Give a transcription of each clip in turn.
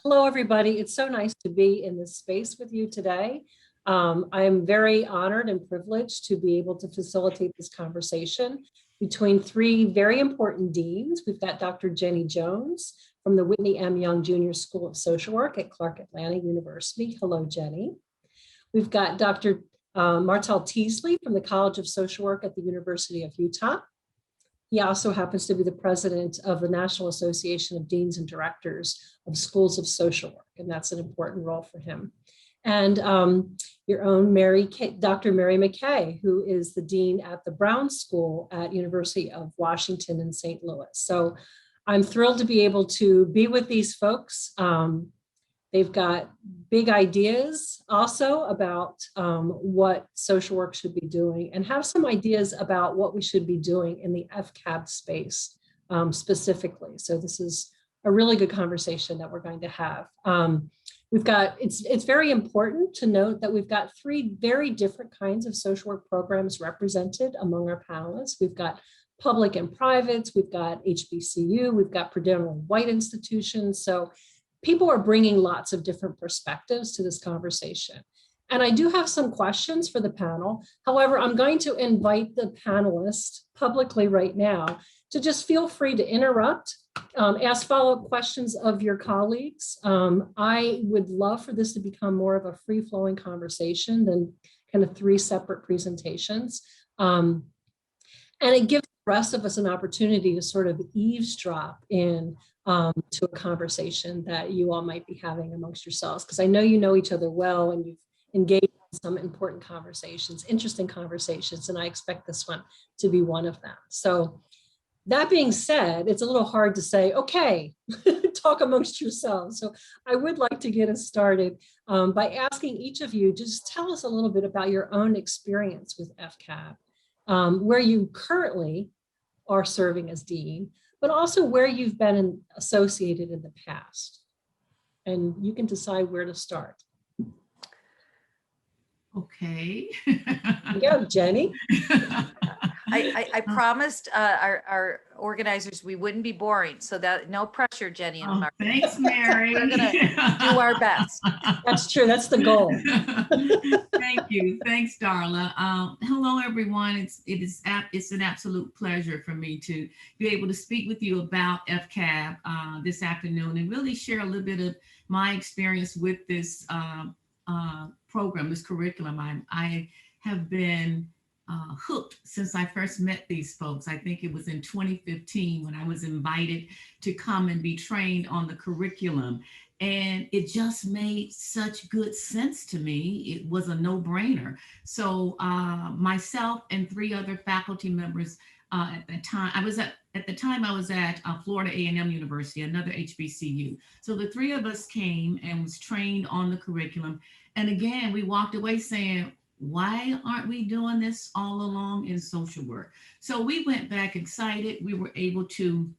Hello, everybody. It's so nice to be in this space with you today. I'm very honored and privileged to be able to facilitate this conversation between three very important deans. We've got Dr. Jenny Jones from the Whitney M. Young Jr. School of Social Work at Clark Atlanta University. Hello, Jenny. We've got Dr. Martel Teasley from the College of Social Work at the University of Utah. He also happens to be the president of the National Association of Deans and Directors of Schools of Social Work, and that's an important role for him. And your own Dr. Mary McKay, who is the dean at the Brown School at University of Washington in St. Louis. So I'm thrilled to be able to be with these folks. They've got big ideas also about what social work should be doing, and have some ideas about what we should be doing in the FCAB space specifically. So this is a really good conversation that we're going to have. It's very important to note that we've got three very different kinds of social work programs represented among our panelists. We've got public and privates, we've got HBCU, we've got predominantly white institutions. So people are bringing lots of different perspectives to this conversation. And I do have some questions for the panel. However, I'm going to invite the panelists publicly right now to just feel free to interrupt, ask follow-up questions of your colleagues. I would love for this to become more of a free-flowing conversation than kind of three separate presentations. And it gives the rest of us an opportunity to sort of eavesdrop in to a conversation that you all might be having amongst yourselves, because I know you know each other well and you've engaged in some important conversations, interesting conversations, and I expect this one to be one of them. So that being said, it's a little hard to say, okay, talk amongst yourselves. So I would like to get us started by asking each of you, just tell us a little bit about your own experience with FCAB, where you currently are serving as dean, but also where you've been associated in the past. And you can decide where to start. Okay. Go, Jenny. I promised our organizers we wouldn't be boring, so that no pressure, Jenny and Mark. Thanks, Mary. We're gonna do our best. That's true. That's the goal. Thank you. Thanks, Darla. Hello, everyone. It's an absolute pleasure for me to be able to speak with you about FCAB this afternoon and really share a little bit of my experience with this program, this curriculum. I have been hooked since I first met these folks. I think it was in 2015 when I was invited to come and be trained on the curriculum. And it just made such good sense to me. It was a no-brainer. So myself and three other faculty members at the time, I was at Florida A&M University, another HBCU. So the three of us came and was trained on the curriculum. And again, we walked away saying, why aren't we doing this all along in social work? So we went back excited. We were able to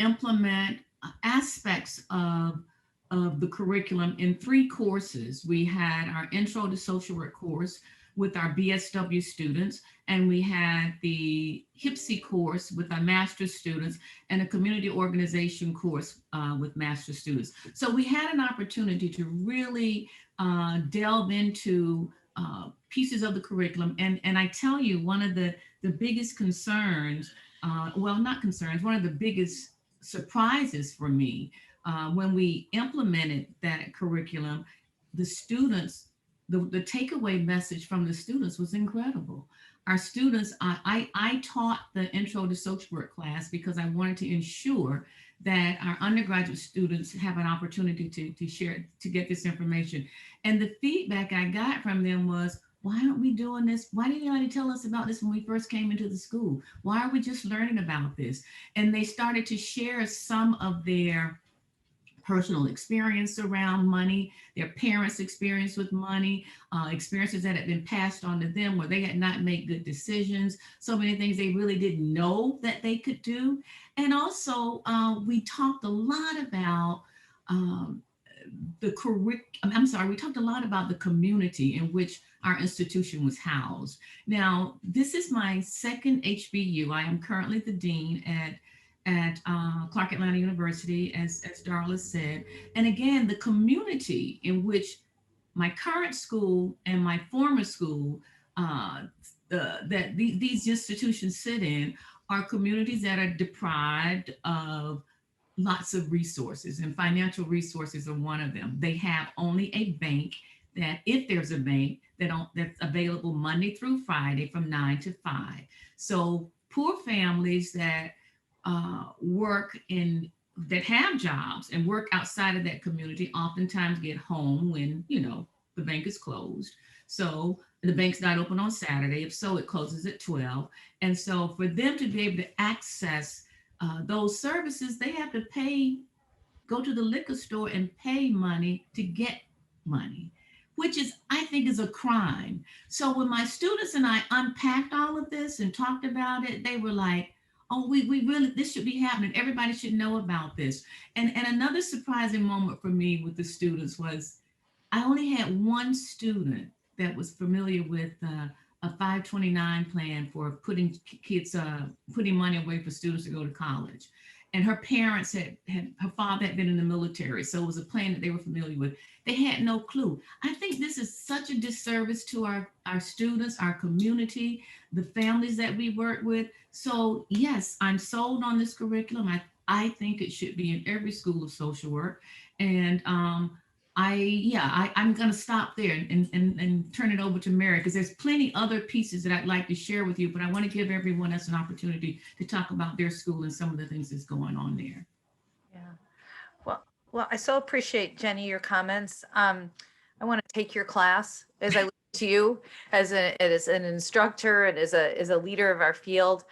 implement aspects of the curriculum in three courses. We had our Intro to Social Work course with our BSW students, and we had the HIPSI course with our master's students, and a community organization course with master's students. So we had an opportunity to really delve into pieces of the curriculum. And I tell you, one of the biggest concerns, well, not concerns, one of the biggest surprises for me when we implemented that curriculum, the students, the takeaway message from the students was incredible. Our students, I taught the Intro to Social Work class because I wanted to ensure that our undergraduate students have an opportunity to share, to get this information. And the feedback I got from them was, why aren't we doing this? Why didn't anybody tell us about this when we first came into the school? Why are we just learning about this? And they started to share some of their personal experience around money, their parents' experience with money, experiences that had been passed on to them where they had not made good decisions, so many things they really didn't know that they could do. And also, we talked a lot about we talked a lot about the community in which our institution was housed. Now, this is my second HBU. I am currently the dean at at Clark Atlanta University, as Darla said. And again, the community in which my current school and my former school these institutions sit in are communities that are deprived of lots of resources, and financial resources are one of them. They have only a bank that, if there's a bank, that's available Monday through Friday from 9 to 5. So poor families that work in that have jobs and work outside of that community oftentimes get home when, the bank is closed. So the bank's not open on Saturday. If so, it closes at 12. And so for them to be able to access those services, they have to go to the liquor store and pay money to get money, which is, I think, is a crime. So when my students and I unpacked all of this and talked about it, they were like, oh, we really, this should be happening. Everybody should know about this. And another surprising moment for me with the students was I only had one student that was familiar with a 529 plan for putting putting money away for students to go to college. And her parents her father had been in the military, so it was a plan that they were familiar with. They had no clue. I think this is such a disservice to our students, our community, the families that we work with. So yes, I'm sold on this curriculum. I think it should be in every school of social work. And I'm going to stop there and turn it over to Mary, because there's plenty other pieces that I'd like to share with you, but I want to give everyone else an opportunity to talk about their school and some of the things that's going on there. Yeah. Well, I so appreciate, Jenny, your comments. I want to take your class as I listen to you as an instructor and as a leader of our field.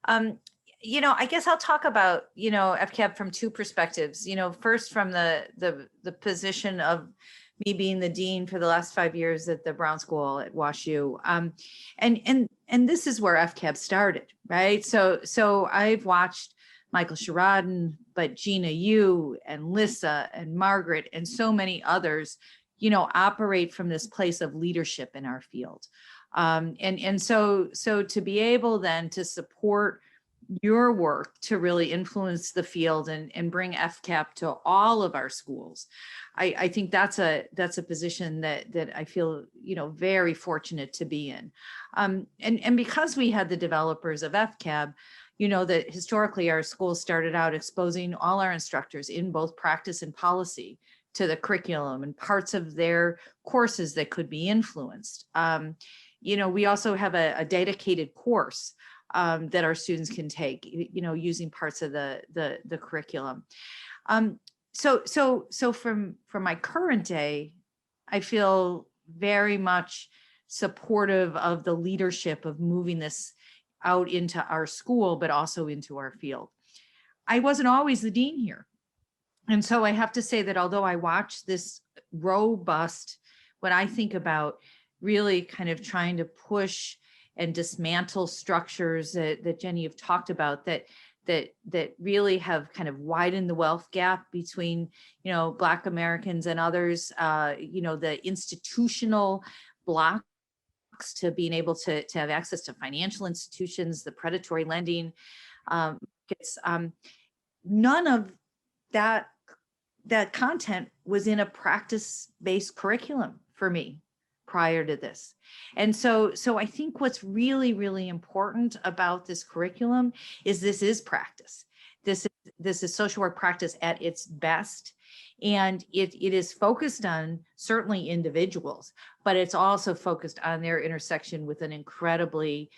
I guess I'll talk about, FCAB from two perspectives. First from the position of me being the dean for the last 5 years at the Brown School at WashU. And this is where FCAB started, right? So I've watched Michael Sherrodden, but Gina Yu and Lissa and Margaret and so many others, operate from this place of leadership in our field. So to be able then to support your work to really influence the field and bring FCAB to all of our schools, I think that's a position that I feel very fortunate to be in, and because we had the developers of FCAB, that historically our schools started out exposing all our instructors in both practice and policy to the curriculum and parts of their courses that could be influenced. We also have a dedicated course that our students can take, using parts of the curriculum. So from my current day, I feel very much supportive of the leadership of moving this out into our school, but also into our field. I wasn't always the dean here. And so I have to say that although I watch this robust, when I think about really kind of trying to push and dismantle structures that Jenny have talked about that really have kind of widened the wealth gap between, Black Americans and others, the institutional blocks to being able to have access to financial institutions, the predatory lending. None of that content was in a practice-based curriculum for me prior to this. And so I think what's really, really important about this curriculum is this is practice. This is social work practice at its best. And it is focused on certainly individuals, but it's also focused on their intersection with an incredibly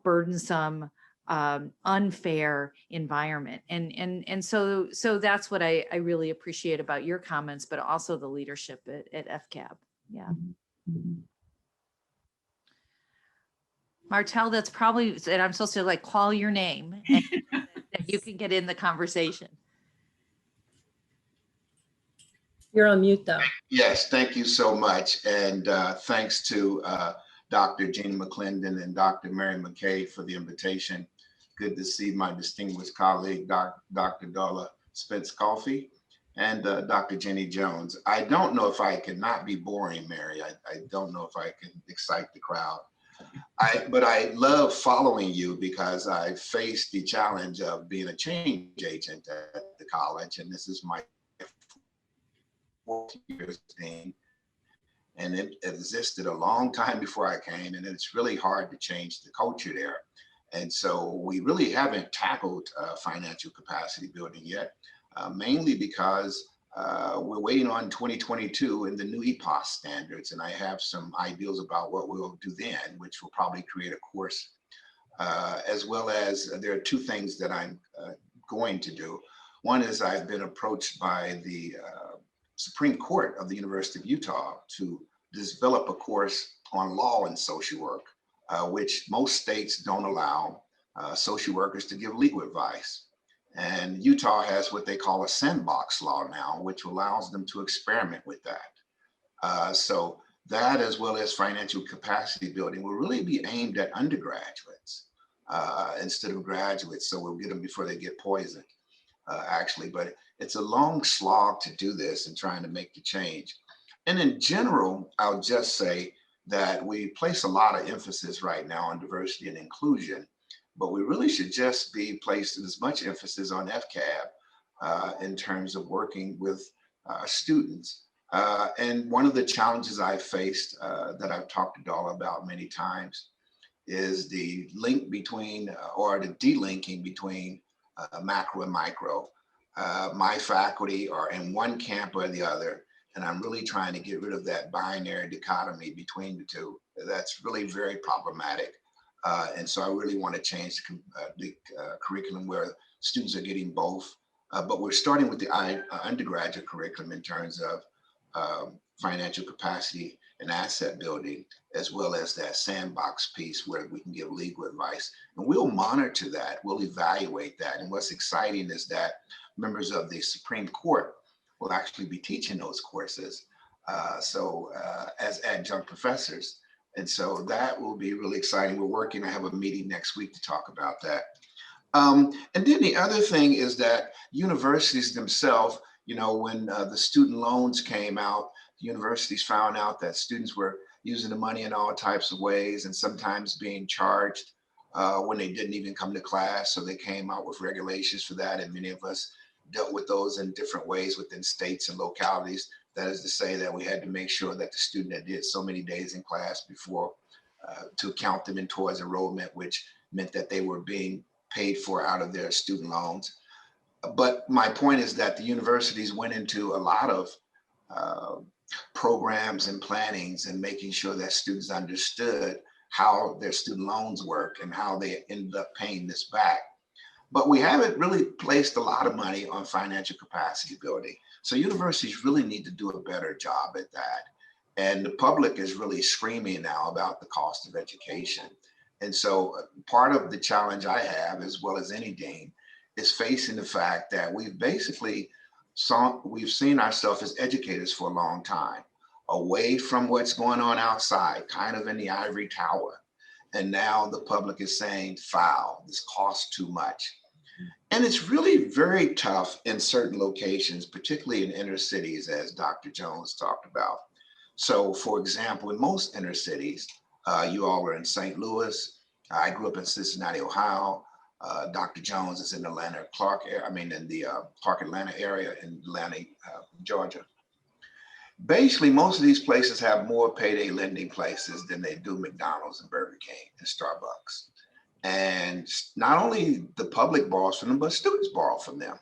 burdensome, unfair environment. And so that's what I really appreciate about your comments, but also the leadership at FCAB. Yeah. Mm-hmm. Martel, that's probably, and I'm supposed to call your name and that you can get in the conversation. You're on mute though. Yes, thank you so much. And thanks to Dr. Gina McClendon and Dr. Mary McKay for the invitation. Good to see my distinguished colleague, Dr. Darla Spence-Coffey and Dr. Jenny Jones. I don't know if I can not be boring, Mary. I don't know if I can excite the crowd. But I love following you because I faced the challenge of being a change agent at the college, and this is my 14 years dean, and it existed a long time before I came, and it's really hard to change the culture there. And so we really haven't tackled financial capacity building yet, mainly because we're waiting on 2022 and the new EPOS standards. And I have some ideas about what we'll do then, which will probably create a course, as well as there are two things that I'm going to do. One is I've been approached by the Supreme Court of the University of Utah to develop a course on law and social work, which most states don't allow social workers to give legal advice. And Utah has what they call a sandbox law now, which allows them to experiment with that. So that, as well as financial capacity building, will really be aimed at undergraduates instead of graduates. So we'll get them before they get poisoned, actually. But it's a long slog to do this and trying to make the change. And in general, I'll just say that we place a lot of emphasis right now on diversity and inclusion, but we really should just be placing as much emphasis on FCAB in terms of working with students. And one of the challenges I've faced that I've talked to Dala about many times is the link between, or the delinking between macro and micro. My faculty are in one camp or the other, and I'm really trying to get rid of that binary dichotomy between the two. That's really very problematic. And so I really want to change the curriculum where students are getting both. But we're starting with the undergraduate curriculum in terms of financial capacity and asset building, as well as that sandbox piece where we can give legal advice. And we'll monitor that, we'll evaluate that. And what's exciting is that members of the Supreme Court will actually be teaching those courses as adjunct professors. And so that will be really exciting. We're working, I have a meeting next week to talk about that. And then the other thing is that universities themselves, you know, when the student loans came out, universities found out that students were using the money in all types of ways and sometimes being charged when they didn't even come to class. So they came out with regulations for that. And many of us dealt with those in different ways within states and localities. That is to say that we had to make sure that the student that did so many days in class before to count them in towards enrollment, which meant that they were being paid for out of their student loans. But my point is that the universities went into a lot of programs and plannings and making sure that students understood how their student loans work and how they ended up paying this back. But we haven't really placed a lot of money on financial capacity building. So universities really need to do a better job at that. And the public is really screaming now about the cost of education. And so part of the challenge I have, as well as any dean, is facing the fact that we've basically we've seen ourselves as educators for a long time, away from what's going on outside, kind of in the ivory tower. And now the public is saying, foul, this costs too much. And it's really very tough in certain locations, particularly in inner cities, as Dr. Jones talked about. So for example, in most inner cities, you all are in St. Louis. I grew up in Cincinnati, Ohio. Dr. Jones is in Atlanta, in the Clark, Atlanta area in Atlanta, Georgia. Basically, most of these places have more payday lending places than they do McDonald's and Burger King and Starbucks. And not only the public borrows from them, but students borrow from them.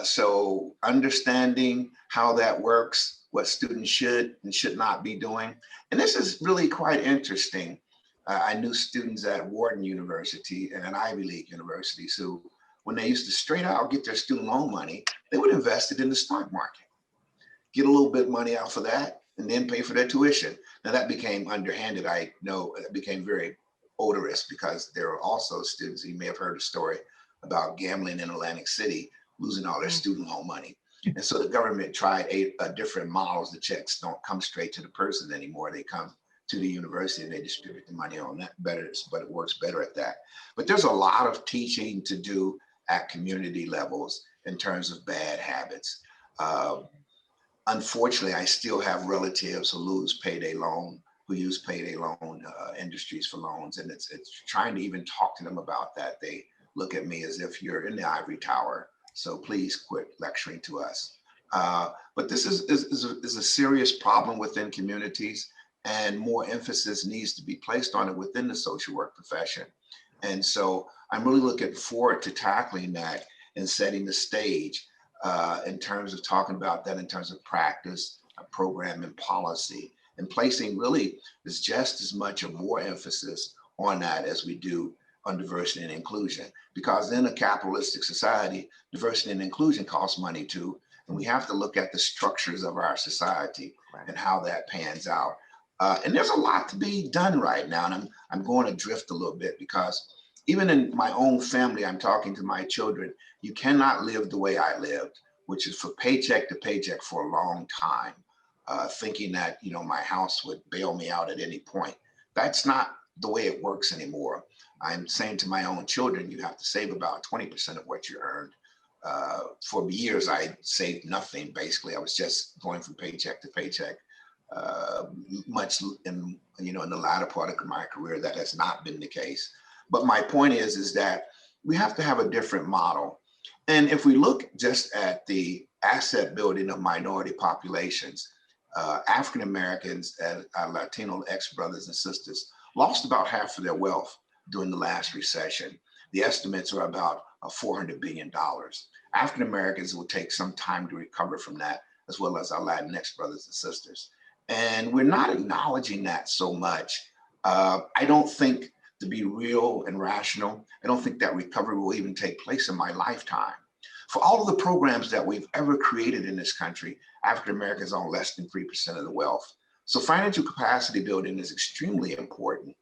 So understanding how that works, what students should and should not be doing. And this is really quite interesting. I knew students at Wharton University and at Ivy League universities who, when they used to straight out get their student loan money, they would invest it in the stock market, get a little bit of money out for that, and then pay for their tuition. Now that became underhanded. I know it became very odorous because there are also students, you may have heard a story about gambling in Atlantic City, losing all their student loan money. And so the government tried different models. The checks don't come straight to the person anymore. They come to the university and they distribute the money on that better, but it works better at that. But there's a lot of teaching to do at community levels in terms of bad habits. Unfortunately, I still have relatives who lose payday loan who use payday loan industries for loans. And it's trying to even talk to them about that. They look at me as if you're in the ivory tower. So please quit lecturing to us. But this is a serious problem within communities, and more emphasis needs to be placed on it within the social work profession. And so I'm really looking forward to tackling that and setting the stage in terms of talking about that in terms of practice, program, and policy, and placing really is just as much or more emphasis on that as we do on diversity and inclusion. Because in a capitalistic society, diversity and inclusion costs money too. And we have to look at the structures of our society and how that pans out. And there's a lot to be done right now. And I'm going to drift a little bit, because even in my own family, I'm talking to my children, you cannot live the way I lived, which is for paycheck to paycheck for a long time, thinking that, you know, my house would bail me out at any point. That's not the way it works anymore. I'm saying to my own children, you have to save about 20% of what you earned. For years, I saved nothing. Basically, I was just going from paycheck to paycheck. Much in, you know, in the latter part of my career, that has not been the case. But my point is that we have to have a different model. And if we look just at the asset building of minority populations, African Americans and Latino ex-brothers and sisters lost about half of their wealth during the last recession. The estimates are about $400 billion. African Americans will take some time to recover from that, as well as our Latinx brothers and sisters. And we're not acknowledging that so much. I don't think, to be real and rational, I don't think that recovery will even take place in my lifetime. For all of the programs that we've ever created in this country, African Americans own less than 3% of the wealth. So financial capacity building is extremely important.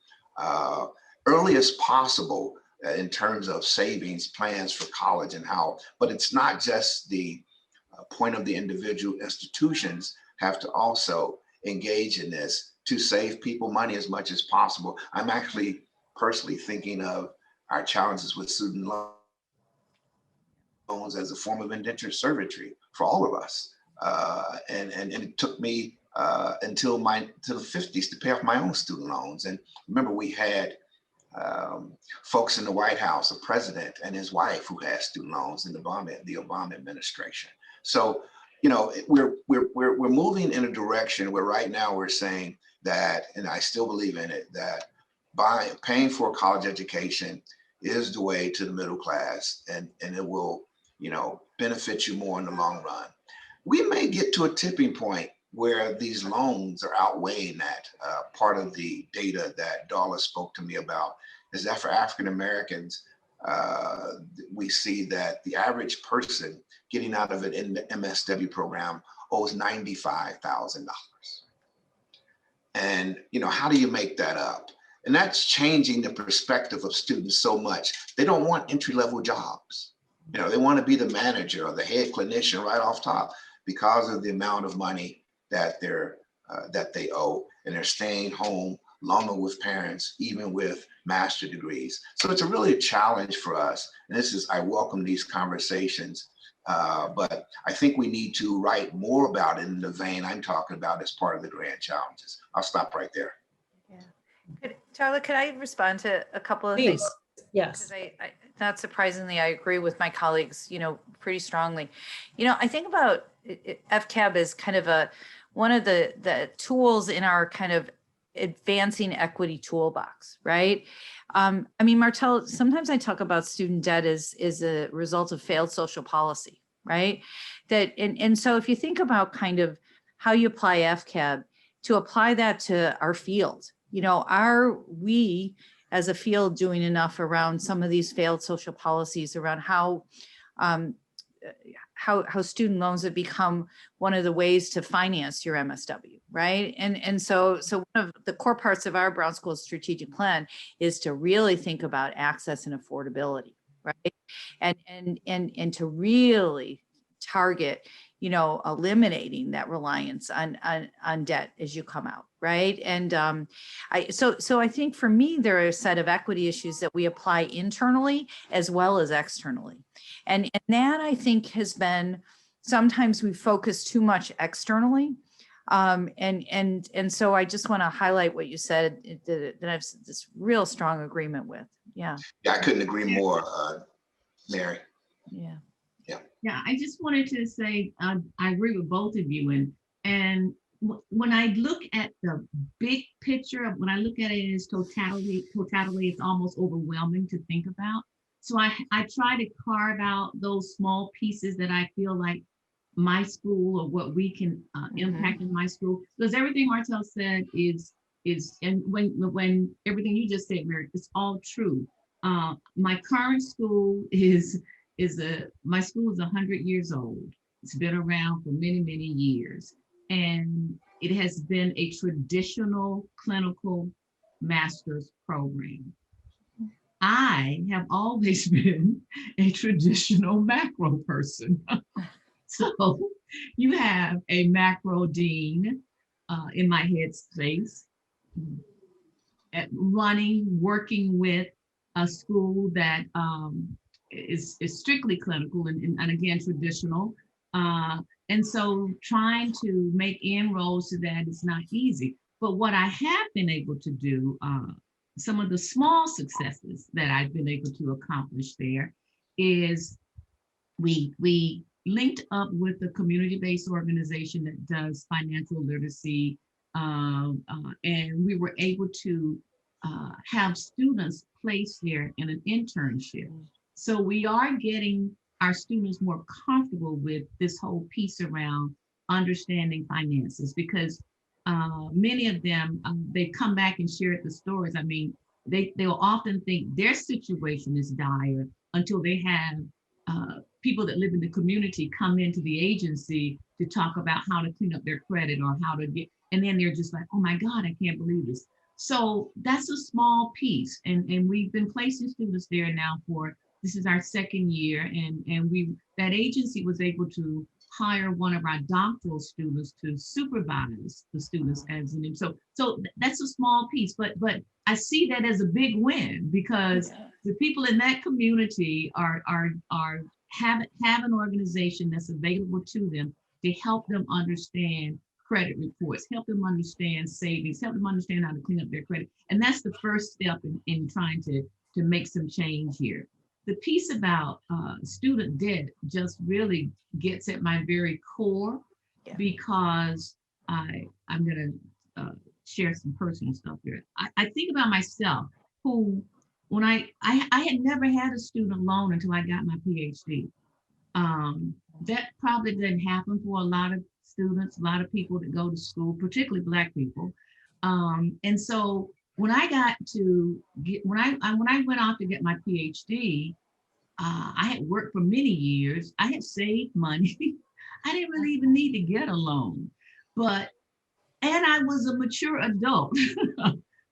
Early as possible in terms of savings plans for college and how, but it's not just the point of the individual. Institutions have to also engage in this to save people money as much as possible. I'm actually personally thinking of our challenges with student loans as a form of indentured servitude for all of us. And it took me until the 50s to pay off my own student loans. And remember, we had folks in the White House, a president and his wife who had student loans in the Obama administration. So, you know, we're moving in a direction where right now we're saying that, and I still believe in it, that by paying for a college education is the way to the middle class, and it will, you know, benefit you more in the long run. We may get to a tipping point where these loans are outweighing that. Part of the data that Darla spoke to me about is that for African Americans, we see that the average person getting out of it in the MSW program owes $95,000. And, you know, how do you make that up? And that's changing the perspective of students so much. They don't want entry-level jobs. You know, they want to be the manager or the head clinician right off top because of the amount of money that they owe, and they're staying home longer with parents, even with master degrees. So it's really a challenge for us. And I welcome these conversations, but I think we need to write more about it in the vein I'm talking about as part of the grand challenges. I'll stop right there. Yeah. Darla, could I respond to a couple of Please. things? Yes. Because not surprisingly, I agree with my colleagues, you know, pretty strongly. You know, I think about FCAB as kind of one of the tools in our kind of advancing equity toolbox, right? I mean, Martel, sometimes I talk about student debt as a result of failed social policy, right? And so if you think about kind of how you apply FCAB, to apply that to our field, you know, are we as a field doing enough around some of these failed social policies around how student loans have become one of the ways to finance your MSW, right? And so one of the core parts of our Brown School strategic plan is to really think about access and affordability, right? And to really target, you know, eliminating that reliance on debt as you come out, right? And so I think for me, there are a set of equity issues that we apply internally as well as externally. And that I think has been, sometimes we focus too much externally And so I just want to highlight what you said that I have this real strong agreement with. Yeah. Yeah, I couldn't agree more, Mary. Yeah. Yeah, I just wanted to say, I agree with both of you. And when I look at the big picture, when I look at it in its totality, it's almost overwhelming to think about. So I try to carve out those small pieces that I feel like my school or what we can impact in my school. Because everything Martel said is, and when everything you just said, Mary, it's all true. My current school my school is 100 years old. It's been around for many, many years. And it has been a traditional clinical master's program. I have always been a traditional macro person. So you have a macro dean in my headspace, working with a school that is strictly clinical and again, traditional. And so trying to make inroads to that is not easy. But what I have been able to do, some of the small successes that I've been able to accomplish there is we linked up with a community-based organization that does financial literacy. And we were able to have students placed there in an internship. So we are getting our students more comfortable with this whole piece around understanding finances, because many of them, they come back and share the stories. I mean, they'll often think their situation is dire until they have people that live in the community come into the agency to talk about how to clean up their credit or how to get, and then they're just like, oh my God, I can't believe this. So that's a small piece. And we've been placing students there now this is our second year. And that agency was able to hire one of our doctoral students to supervise the students as an, so that's a small piece, but I see that as a big win, because the people in that community have an organization that's available to them to help them understand credit reports, help them understand savings, help them understand how to clean up their credit. And that's the first step in trying to make some change here. The piece about student debt just really gets at my very core, because I'm going to share some personal stuff here. I think about myself, who, when I had never had a student loan until I got my PhD. That probably didn't happen for a lot of students, a lot of people that go to school, particularly Black people. And so when I when I went off to get my PhD, I had worked for many years. I had saved money. I didn't really even need to get a loan, and I was a mature adult.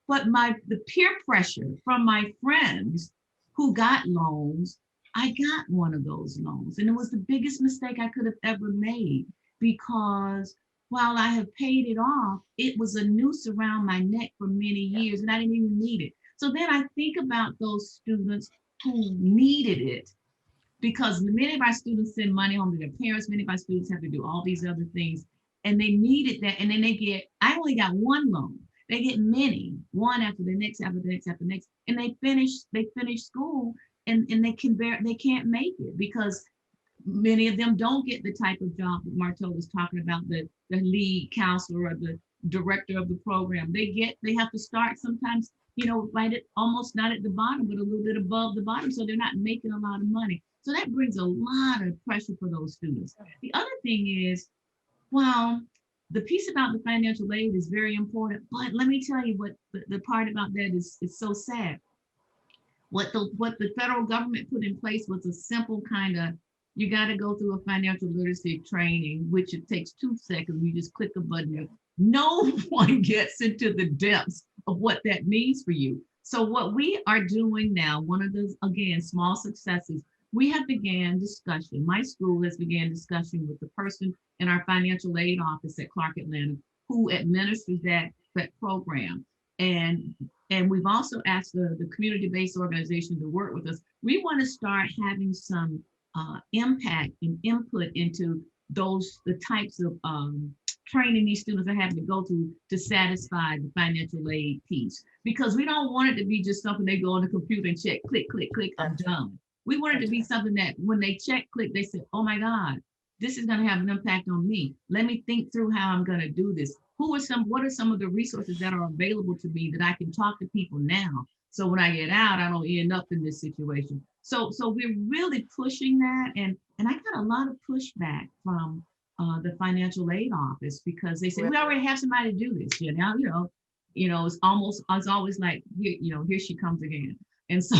But the peer pressure from my friends who got loans, I got one of those loans. And it was the biggest mistake I could have ever made, because while I have paid it off, it was a noose around my neck for many years, and I didn't even need it. So then I think about those students who needed it, because many of our students send money home to their parents. Many of our students have to do all these other things, and they needed that. And then I only got one loan. They get many, one after the next, after the next, after the next, and they finish school, and they can't make it, because many of them don't get the type of job that Martel was talking about, the lead counselor or the director of the program. They have to start sometimes, right at almost not at the bottom, but a little bit above the bottom. So they're not making a lot of money. So that brings a lot of pressure for those students. The other thing is, well, the piece about the financial aid is very important, but let me tell you what the part about that is so sad. What the federal government put in place was a simple kind of, you got to go through a financial literacy training, which it takes 2 seconds. You just click a button. No one gets into the depths of what that means for you. So what we are doing now, one of those, again, small successes, we have began discussion. My school has began discussion with the person in our financial aid office at Clark Atlanta who administers that program. And we've also asked the community-based organization to work with us. We want to start having some impact and input into the types of training these students are having to go to satisfy the financial aid piece, because we don't want it to be just something they go on the computer and check, click, click, click, I'm done. We want it to be something that when they check, click, they say, oh my God, this is going to have an impact on me. Let me think through how I'm going to do this. What are some of the resources that are available to me that I can talk to people now? So when I get out, I don't end up in this situation. So we're really pushing that. And I got a lot of pushback from the financial aid office, because they say, we already have somebody to do this. It's always like, here she comes again. And so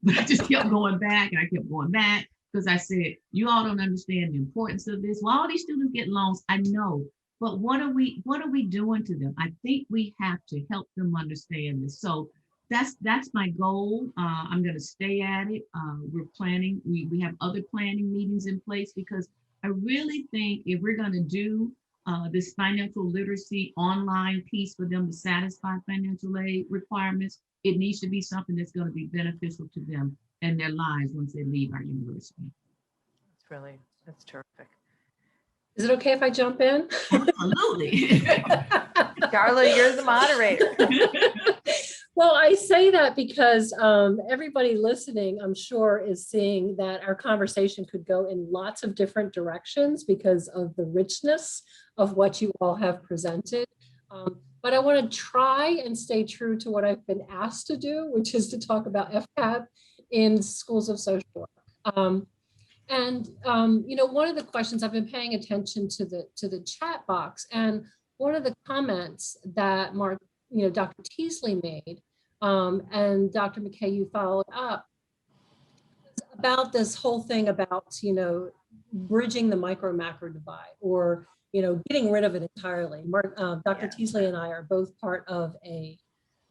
but I just kept going back and I kept going back, because I said, you all don't understand the importance of this. Well, all these students get loans, I know, but what are we doing to them? I think we have to help them understand this. So that's my goal. I'm going to stay at it. We're planning. We have other planning meetings in place, because I really think if we're going to do this financial literacy online piece for them to satisfy financial aid requirements, it needs to be something that's going to be beneficial to them and their lives once they leave our university. That's terrific. Is it okay if I jump in? Absolutely. Darla, you're the moderator. Well, I say that because everybody listening, I'm sure, is seeing that our conversation could go in lots of different directions because of the richness of what you all have presented. But I want to try and stay true to what I've been asked to do, which is to talk about FCAB in schools of social work. One of the questions, I've been paying attention to the chat box, and one of the comments that Dr. Teasley made, and Dr. McKay, you followed up about this whole thing about, bridging the micro-macro divide, or, getting rid of it entirely. Dr. Teasley and I are both part of a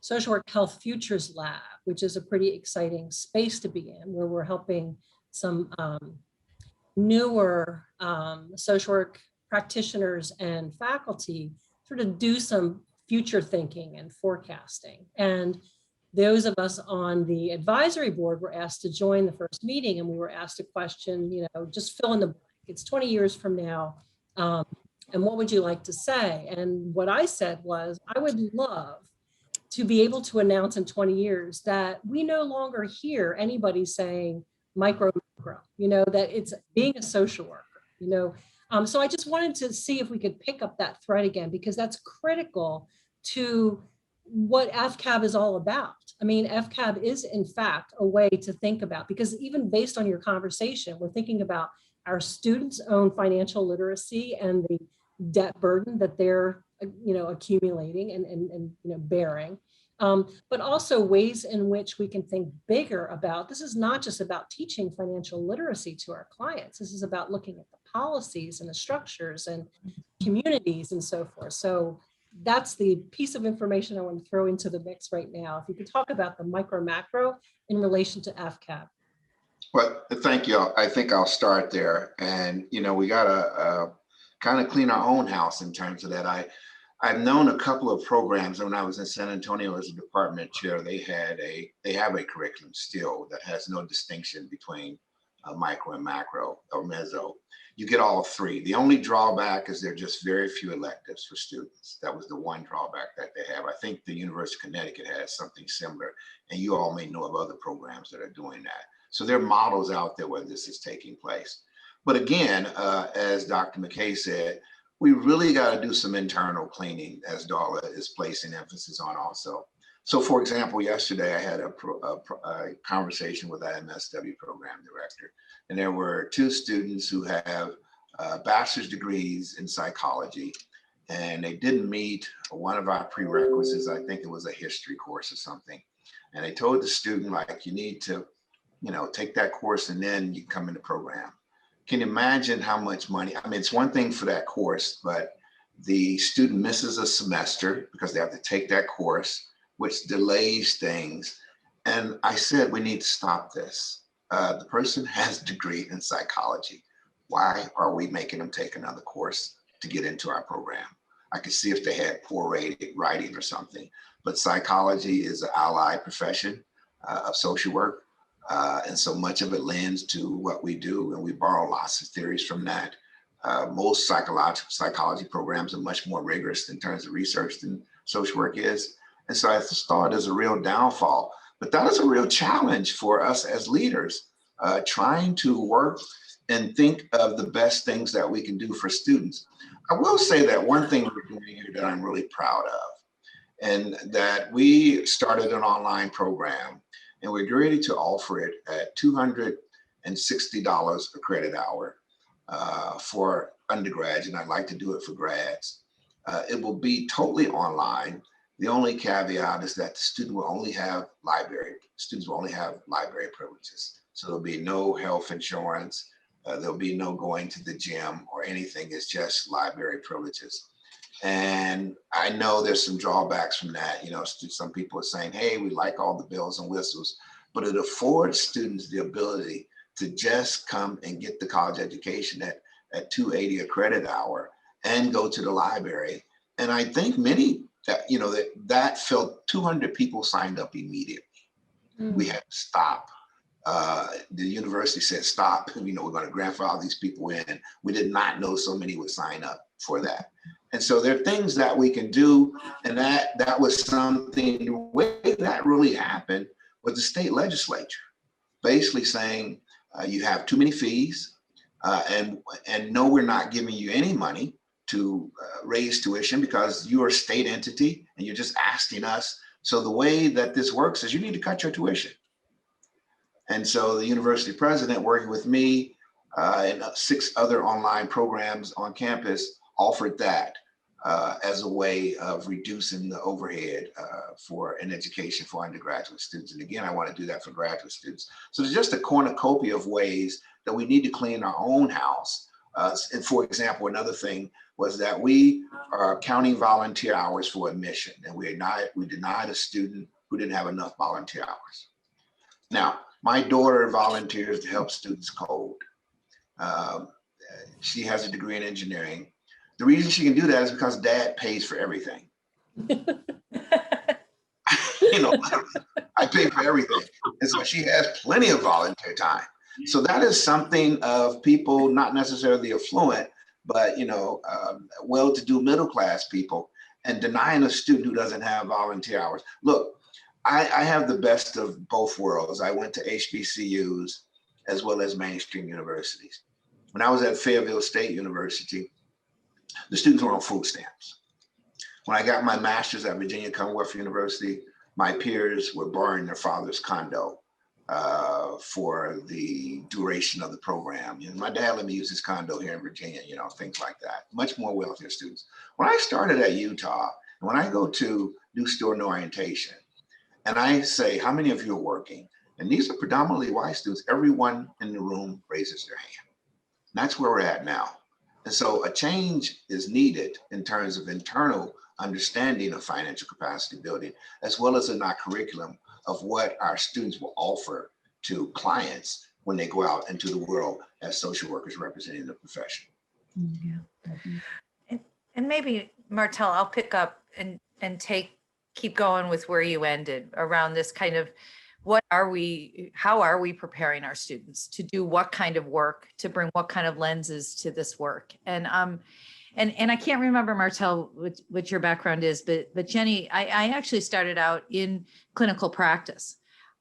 Social Work Health Futures Lab, which is a pretty exciting space to be in, where we're helping some newer social work practitioners and faculty sort of do some future thinking and forecasting. And those of us on the advisory board were asked to join the first meeting, and we were asked a question, just fill in the blank. It's 20 years from now. And what would you like to say? And what I said was, I would love to be able to announce in 20 years that we no longer hear anybody saying micro, macro, that it's being a social worker, So I just wanted to see if we could pick up that thread again, because that's critical to what FCAB is all about. I mean, FCAB is in fact a way to think about, because even based on your conversation, we're thinking about our students' own financial literacy and the debt burden that they're, accumulating and bearing. But also ways in which we can think bigger about, this is not just about teaching financial literacy to our clients. This is about looking at the policies and the structures and communities and so forth. So that's the piece of information I want to throw into the mix right now. If you could talk about the micro macro in relation to FCAB. Well, thank you. I think I'll start there. And, we got to kind of clean our own house in terms of that. I've known a couple of programs. When I was in San Antonio as a department chair, they have a curriculum still that has no distinction between micro and macro or meso. You get all three. The only drawback is there are just very few electives for students. That was the one drawback that they have. I think the University of Connecticut has something similar, and you all may know of other programs that are doing that. So there are models out there where this is taking place. But again, as Dr. McKay said, we really got to do some internal cleaning, as Darla is placing emphasis on also. So for example, yesterday I had a conversation with our MSW program director, and there were two students who have bachelor's degrees in psychology, and they didn't meet one of our prerequisites. I think it was a history course or something. And they told the student, like, you need to, take that course and then you come in the program. Can you imagine how much money? I mean, it's one thing for that course, but the student misses a semester because they have to take that course, which delays things. And I said, we need to stop this. The person has a degree in psychology. Why are we making them take another course to get into our program? I could see if they had poor writing or something, but psychology is an allied profession of social work. And so much of it lends to what we do, and we borrow lots of theories from that. Most psychology programs are much more rigorous in terms of research than social work is. And so I thought there's a real downfall, but that is a real challenge for us as leaders, trying to work and think of the best things that we can do for students. I will say that one thing we're doing here that I'm really proud of, and that we started an online program, and we're ready to offer it at $260 a credit hour for undergrads, and I'd like to do it for grads. It will be totally online. The only caveat is that the students will only have library privileges. So there'll be no health insurance, there'll be no going to the gym or anything. It's just library privileges. And I know there's some drawbacks from that. You know, some people are saying, hey, we like all the bells and whistles, but it affords students the ability to just come and get the college education at $280 a credit hour and go to the library. And I think many that felt 200 people signed up immediately. We had to stop. The university said, stop, we're going to grandfather these people in. We did not know so many would sign up for that. And so there are things that we can do. And that was something, the way that really happened was the state legislature basically saying, you have too many fees, and no, we're not giving you any money to raise tuition because you're a state entity and you're just asking us. So the way that this works is you need to cut your tuition. And so the university president, working with me and 6 other online programs on campus, offered that as a way of reducing the overhead for an education for undergraduate students. And again, I want to do that for graduate students. So there's just a cornucopia of ways that we need to clean our own house. And for example, another thing was that we are counting volunteer hours for admission, and we denied a student who didn't have enough volunteer hours. Now, my daughter volunteers to help students code. She has a degree in engineering. The reason she can do that is because dad pays for everything. I pay for everything. And so she has plenty of volunteer time. So that is something of people, not necessarily affluent, but well-to-do middle-class people, and denying a student who doesn't have volunteer hours. Look, I have the best of both worlds. I went to HBCUs as well as mainstream universities. When I was at Fayetteville State University, the students were on food stamps. When I got my master's at Virginia Commonwealth University, my peers were borrowing their father's condo for the duration of the program. My dad let me use his condo here in Virginia, things like that. Much more wealthier students. When I started at Utah, and when I go to new student orientation, and I say, how many of you are working? And these are predominantly white students. Everyone in the room raises their hand. And that's where we're at now. And so a change is needed in terms of internal understanding of financial capacity building, as well as in our curriculum of what our students will offer to clients when they go out into the world as social workers representing the profession. Yeah. And maybe, Martel, I'll pick up and keep going with where you ended around this kind of how are we preparing our students to do what kind of work, to bring what kind of lenses to this work? And I can't remember, Martel, what your background is, but Jenny, I actually started out in clinical practice.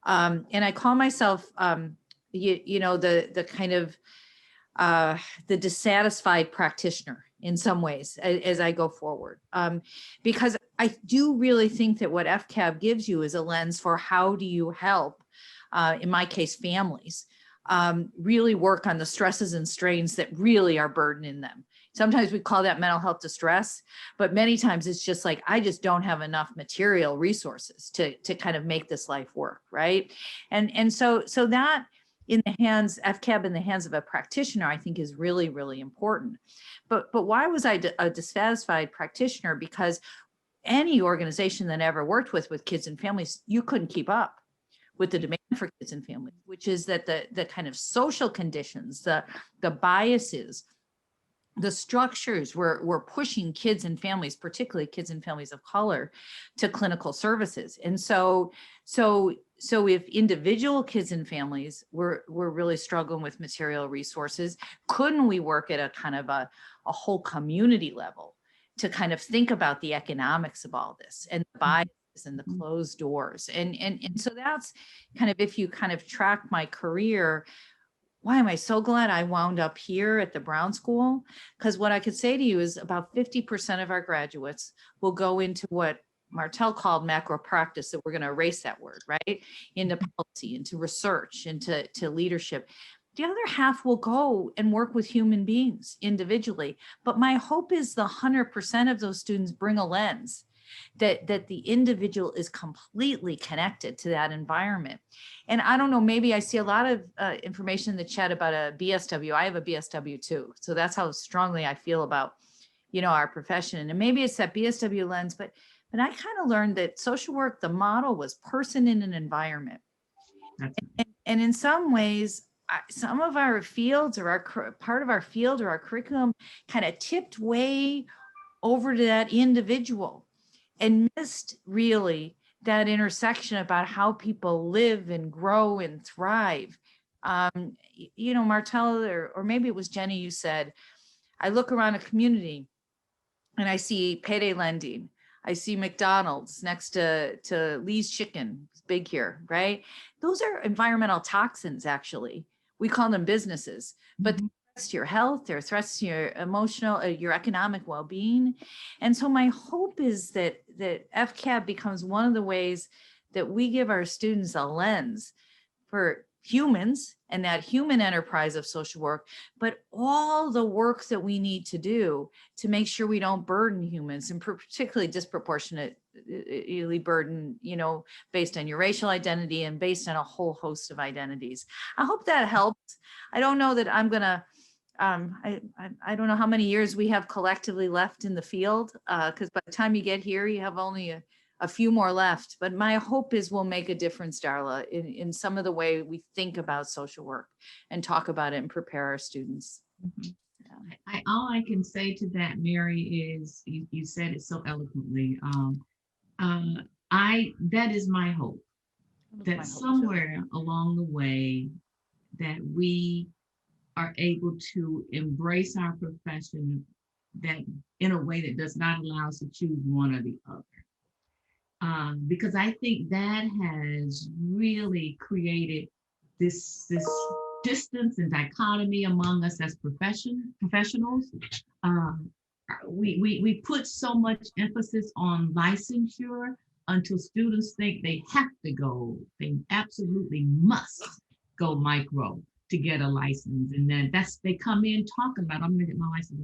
And I call myself, the kind of the dissatisfied practitioner in some ways as I go forward. Because I do really think that what FCAB gives you is a lens for how do you help, in my case, families, really work on the stresses and strains that really are burdening them. Sometimes we call that mental health distress, but many times it's just like, I just don't have enough material resources to kind of make this life work, right? And so that in the hands, FCAB in the hands of a practitioner, I think is really, really important. But why was I a dissatisfied practitioner? Because any organization that I ever worked with kids and families, you couldn't keep up with the demand for kids and families, which is that the kind of social conditions, the biases, the structures were pushing kids and families, particularly kids and families of color, to clinical services. And so So if individual kids and families were really struggling with material resources, couldn't we work at a kind of a whole community level to kind of think about the economics of all this and the biases and the closed doors? And so that's kind of, if you kind of track my career, why am I so glad I wound up here at the Brown School? Because what I could say to you is about 50% of our graduates will go into what Martel called macro practice, that we're going to erase that word, right? Into policy, into research, into leadership. The other half will go and work with human beings individually. But my hope is the 100% of those students bring a lens that the individual is completely connected to that environment. And I don't know, maybe I see a lot of information in the chat about a BSW. I have a BSW too. So that's how strongly I feel about, our profession. And maybe it's that BSW lens, but I kind of learned that social work, the model was person in an environment. And in some ways, some of our fields or part of our field or our curriculum kind of tipped way over to that individual and missed really that intersection about how people live and grow and thrive. Martel, or maybe it was Jenny, you said, I look around a community and I see payday lending. I see McDonald's next to Lee's Chicken, it's big here, right? Those are environmental toxins, actually. We call them businesses, but they're threats to your health, they're threats to your emotional, your economic well-being. And so my hope is that FCAB becomes one of the ways that we give our students a lens for humans and that human enterprise of social work, but all the work that we need to do to make sure we don't burden humans, and particularly disproportionately burden, based on your racial identity and based on a whole host of identities. I hope that helps. I don't know that I'm gonna, I don't know how many years we have collectively left in the field, because by the time you get here, you have only a few more left, but my hope is we'll make a difference, Darla, in some of the way we think about social work and talk about it and prepare our students. All I can say to that, Mary, is you said it so eloquently. That is my hope, that somewhere along the way that we are able to embrace our profession that in a way that does not allow us to choose one or the other. Because I think that has really created this distance and dichotomy among us as professionals. We put so much emphasis on licensure until students think they have to go, they absolutely must go micro to get a license. And then they come in talking about, I'm gonna get my license,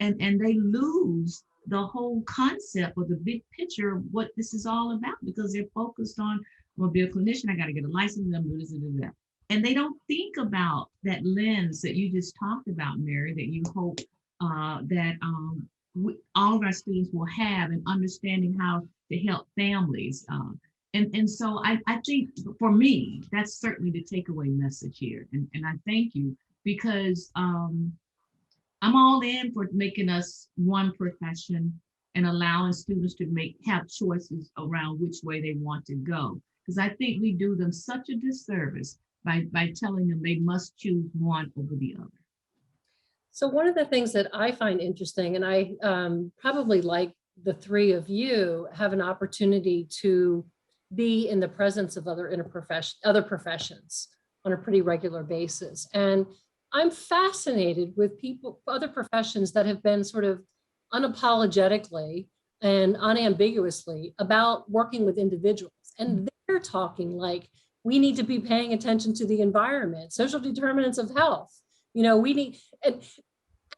and they lose the whole concept or the big picture of what this is all about, because they're focused on, I'm gonna be a clinician, I gotta get a license, I'm gonna do this and do that. And they don't think about that lens that you just talked about, Mary, that you hope that all of our students will have in understanding how to help families. And so I think for me, that's certainly the takeaway message here. And I thank you, because I'm all in for making us one profession and allowing students to have choices around which way they want to go. Because I think we do them such a disservice by telling them they must choose one over the other. So one of the things that I find interesting, and I probably like the three of you, have an opportunity to be in the presence of other professions on a pretty regular basis. And I'm fascinated with other professions that have been sort of unapologetically and unambiguously about working with individuals. And they're talking like, we need to be paying attention to the environment, social determinants of health. We need, and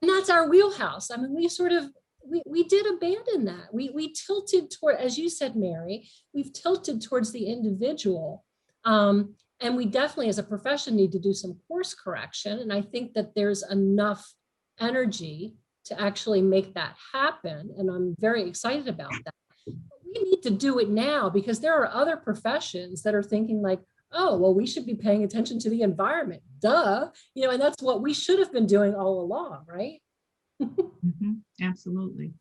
that's our wheelhouse. I mean, we did abandon that. We tilted toward, as you said, Mary, we've tilted towards the individual. And we definitely, as a profession, need to do some course correction. And I think that there's enough energy to actually make that happen. And I'm very excited about that. But we need to do it now, because there are other professions that are thinking like, oh, well, we should be paying attention to the environment. Duh. And that's what we should have been doing all along, right? Absolutely.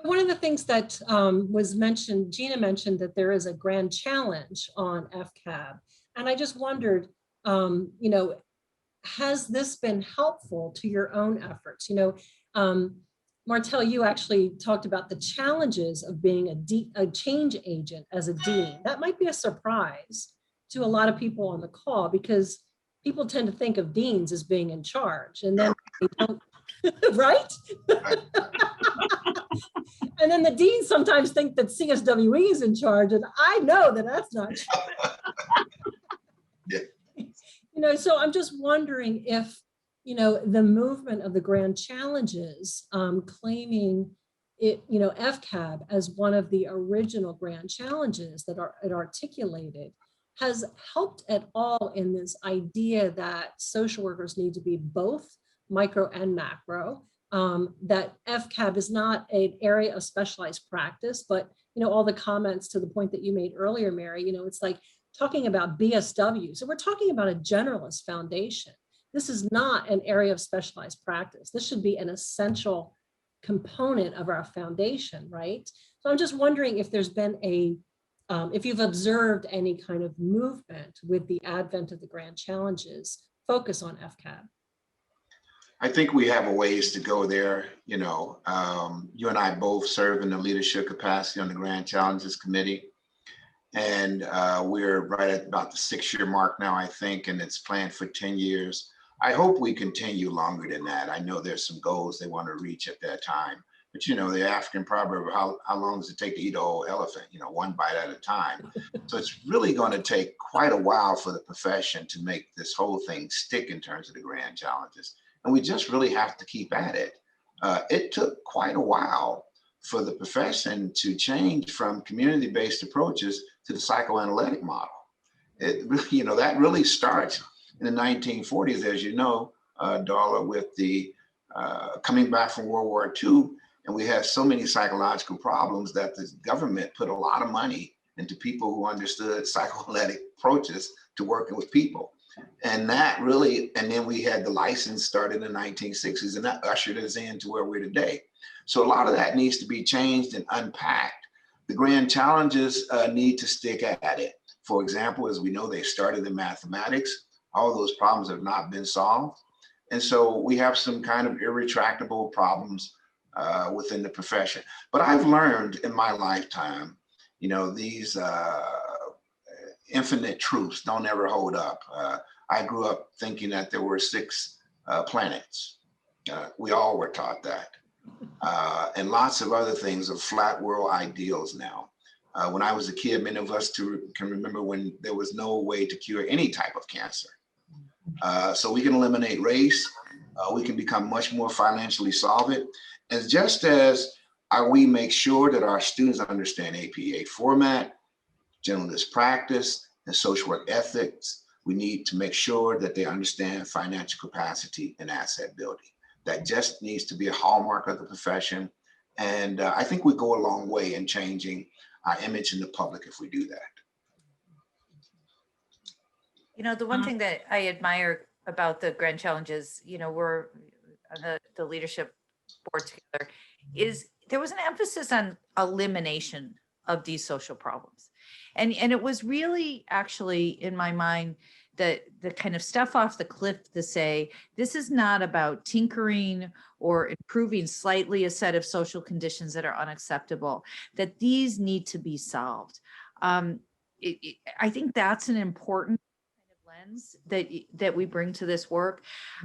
One of the things that was mentioned, Gina mentioned that there is a grand challenge on FCAB. And I just wondered, has this been helpful to your own efforts? Martell, you actually talked about the challenges of being a change agent as a dean. That might be a surprise to a lot of people on the call because people tend to think of deans as being in charge and then they don't, right? And then the deans sometimes think that CSWE is in charge, and I know that that's not true. Yeah. So I'm just wondering if, the movement of the grand challenges, claiming it, FCAB as one of the original grand challenges that it articulated, has helped at all in this idea that social workers need to be both micro and macro, that FCAB is not an area of specialized practice, but, all the comments to the point that you made earlier, Mary, it's like talking about BSW. So we're talking about a generalist foundation. This is not an area of specialized practice. This should be an essential component of our foundation, right? So I'm just wondering if there's been if you've observed any kind of movement with the advent of the grand challenges focus on FCAB. I think we have a ways to go there. You and I both serve in the leadership capacity on the Grand Challenges Committee. And we're right at about the 6-year mark now, I think, and it's planned for 10 years. I hope we continue longer than that. I know there's some goals they want to reach at that time. But, the African proverb, how long does it take to eat a whole elephant? One bite at a time. So it's really going to take quite a while for the profession to make this whole thing stick in terms of the grand challenges. And we just really have to keep at it. It took quite a while for the profession to change from community-based approaches to the psychoanalytic model. That really starts in the 1940s, as you know, Darla, with the coming back from World War II. And we had so many psychological problems that the government put a lot of money into people who understood psychoanalytic approaches to working with people. And that really, and then we had the license started in the 1960s, and that ushered us into where we're today. So a lot of that needs to be changed and unpacked. The grand challenges need to stick at it. For example, as we know, they started in mathematics. All those problems have not been solved. And so we have some kind of irretractable problems within the profession. But I've learned in my lifetime, these infinite truths don't ever hold up. I grew up thinking that there were 6 planets. We all were taught that. And lots of other things of flat world ideals now. When I was a kid, many of us can remember when there was no way to cure any type of cancer. So we can eliminate race. We can become much more financially solvent. And just as we make sure that our students understand APA format, generalist practice, and social work ethics, we need to make sure that they understand financial capacity and asset building. That just needs to be a hallmark of the profession. And I think we go a long way in changing our image in the public if we do that. The one thing that I admire about the grand challenges, we're on the leadership board together, is there was an emphasis on elimination of these social problems. And it was really actually in my mind the kind of stuff off the cliff to say, this is not about tinkering or improving slightly a set of social conditions that are unacceptable, that these need to be solved. I think that's an important lens that we bring to this work.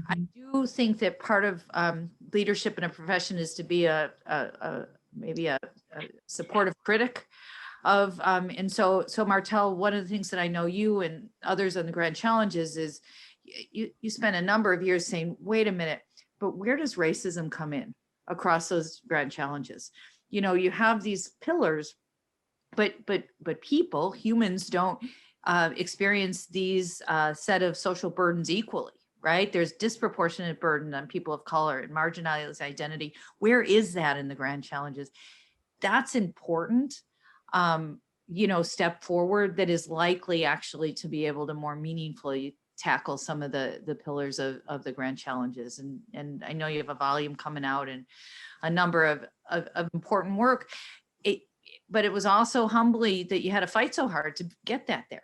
I do think that part of leadership in a profession is to be maybe a supportive critic of and so Martell, one of the things that I know you and others on the grand challenges is you spent a number of years saying, wait a minute, but where does racism come in across those grand challenges? You have these pillars, but humans don't experience these set of social burdens equally, right? There's disproportionate burden on people of color and marginalized identity. Where is that in the grand challenges? That's important, step forward that is likely actually to be able to more meaningfully tackle some of the pillars of the grand challenges. And I know you have a volume coming out and a number of important work. But it was also humbly that you had to fight so hard to get that there.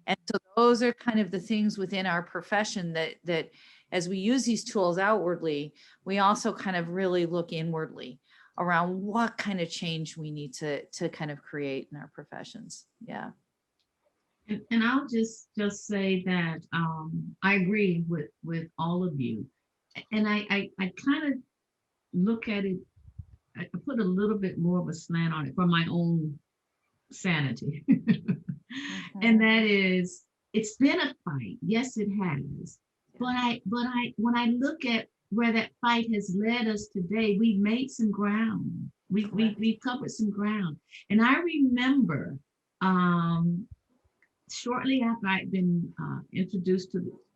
And so those are kind of the things within our profession that as we use these tools outwardly, we also kind of really look inwardly around what kind of change we need to kind of create in our professions. Yeah. And I'll just say that I agree with all of you. And I kind of look at it, I put a little bit more of a slant on it for my own sanity. And that is, it's been a fight. Yes, it has. But when I look at where that fight has led us today, we've made some ground. We've covered some ground. And I remember shortly after I'd been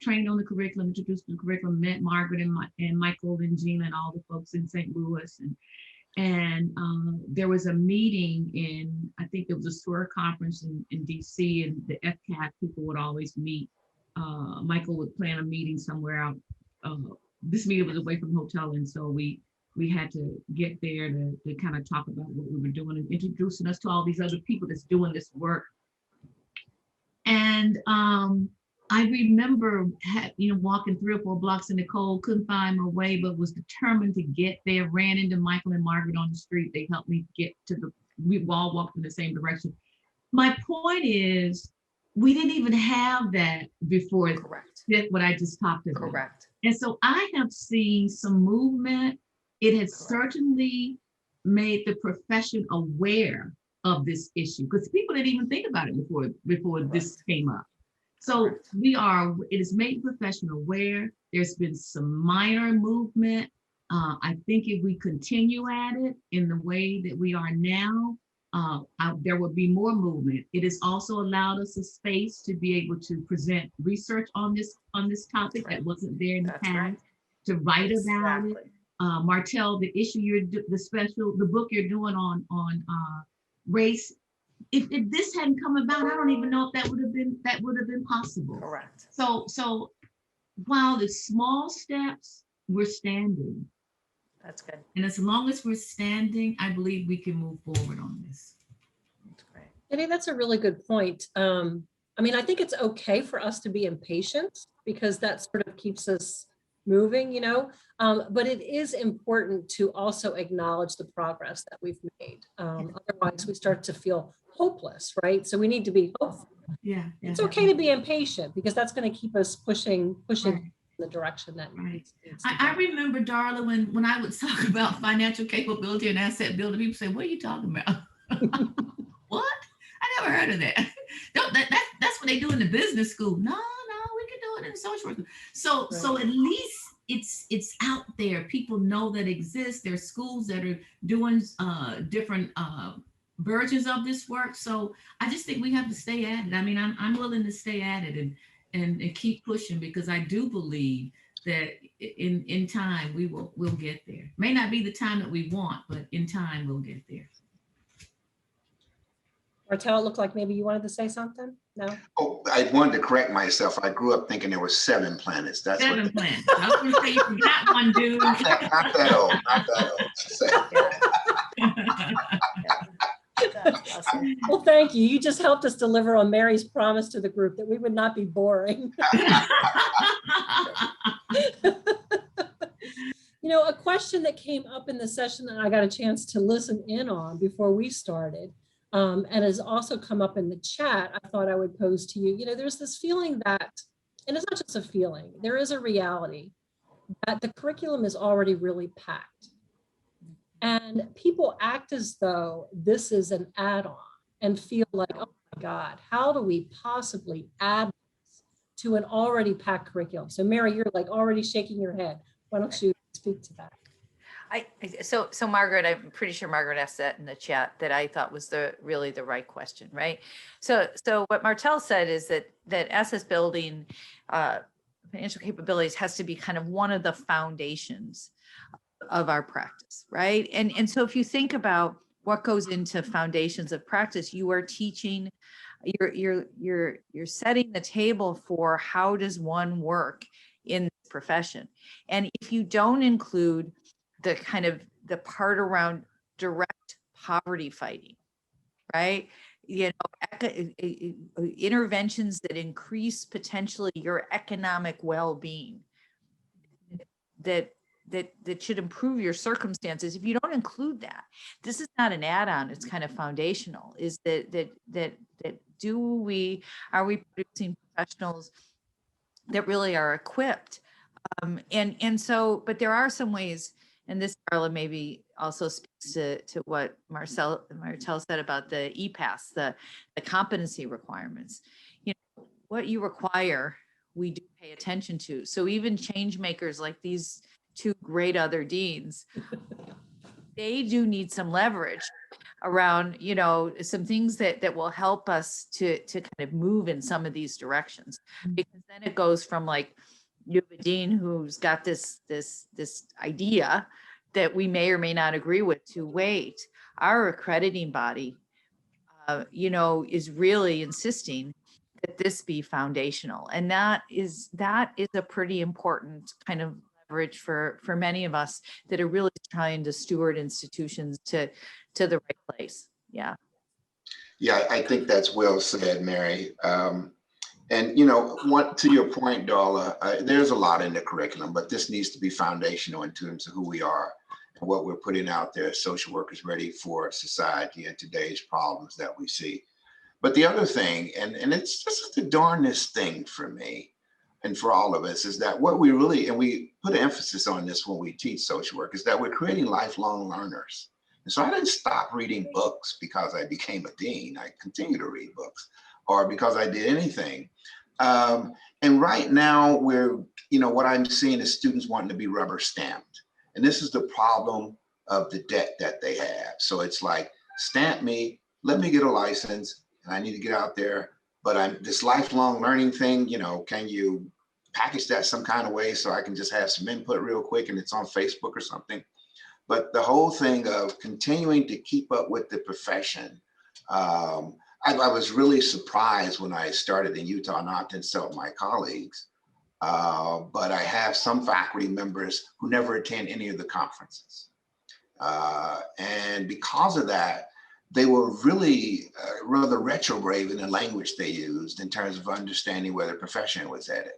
trained on the curriculum, introduced to the curriculum, met Margaret and Michael and Gina and all the folks in St. Louis. And there was a meeting I think it was a SWIR conference in DC, and the FCAB people would always meet. Michael would plan a meeting somewhere out. This meeting was away from the hotel, and so we had to get there to kind of talk about what we were doing and introducing us to all these other people that's doing this work. And I remember, walking 3 or 4 blocks in the cold, couldn't find my way, but was determined to get there. Ran into Michael and Margaret on the street. They helped me get we all walked in the same direction. My point is, we didn't even have that before. Correct. What I just talked about. Correct. And so I have seen some movement. It has certainly made the profession aware of this issue, because people didn't even think about it before this came up. So it has made the profession aware. There's been some minor movement. I think if we continue at it in the way that we are now, there will be more movement. It has also allowed us a space to be able to present research on this topic that wasn't there in the past, to write about it. Martell, the issue the book you're doing on race, if this hadn't come about, I don't even know if that would have been possible. Correct. So while the small steps, we're standing. That's good. And as long as we're standing, I believe we can move forward on this. That's great. I think that's a really good point. I think it's okay for us to be impatient, because that sort of keeps us moving, but it is important to also acknowledge the progress that we've made. Otherwise, we start to feel hopeless, right? So we need to be hopeful. Yeah. It's okay to be impatient, because that's going to keep us pushing Right. in the direction that needs to I go. remember, Darla, when I would talk about financial capability and asset building, people say, "What are you talking about?" What? I never heard of that. That's what they do in the business school. No, we can do it in social work. So at least it's out there. People know that exists. There's schools that are doing different versions of this work. So I just think we have to stay at it. I'm willing to stay at it and keep pushing, because I do believe that in time we'll get there. May not be the time that we want, but in time we'll get there. Martell, it looked like maybe you wanted to say something? No? Oh, I wanted to correct myself. I grew up thinking there were 7 planets. That's 7 planets. I was going to say you forgot one, dude. Not that old. Not that old. Awesome. Well, thank you. You just helped us deliver on Mary's promise to the group that we would not be boring. A question that came up in the session that I got a chance to listen in on before we started, and has also come up in the chat, I thought I would pose to you. There's this feeling that, and it's not just a feeling, there is a reality that the curriculum is already really packed. And people act as though this is an add-on and feel like, oh my God, how do we possibly add this to an already packed curriculum? So Mary, you're like already shaking your head. Why don't you speak to that? So Margaret, I'm pretty sure Margaret asked that in the chat, that I thought was really the right question, right? So what Martell said is that SS building financial capabilities has to be kind of one of the foundations of our practice, right? And so if you think about what goes into foundations of practice, you are teaching you're setting the table for how does one work in this profession. And if you don't include the kind of the part around direct poverty fighting, right? Interventions that increase potentially your economic well-being, that should improve your circumstances. If you don't include that, this is not an add-on, it's kind of foundational. Is that are we producing professionals that really are equipped? And so, but there are some ways, and this, Carla, maybe also speaks to what Martel said about the EPAS, the competency requirements. What you require, we do pay attention to. So even change makers like these two great other deans, they do need some leverage around, some things that will help us to kind of move in some of these directions, because then it goes from like, you have a dean who's got this idea that we may or may not agree with, to wait, our accrediting body, is really insisting that this be foundational. And that is a pretty important kind of leverage for many of us that are really trying to steward institutions to the right place. Yeah. Yeah, I think that's well said, Mary. And to your point, Darla, there's a lot in the curriculum, but this needs to be foundational in terms of who we are and what we're putting out there as social workers ready for society and today's problems that we see. But the other thing, and it's just the darnest thing for me and for all of us, is that what we really, and we put an emphasis on this when we teach social work, is that we're creating lifelong learners. And so I didn't stop reading books because I became a dean. I continue to read books, or because I did anything. And right now what I'm seeing is students wanting to be rubber stamped. And this is the problem of the debt that they have. So it's like, stamp me, let me get a license, and I need to get out there. But this lifelong learning thing, can you package that some kind of way so I can just have some input real quick and it's on Facebook or something? But the whole thing of continuing to keep up with the profession, I was really surprised when I started in Utah, not to insult my colleagues, but I have some faculty members who never attend any of the conferences. And because of that, they were really rather retrograde in the language they used in terms of understanding where the profession was headed.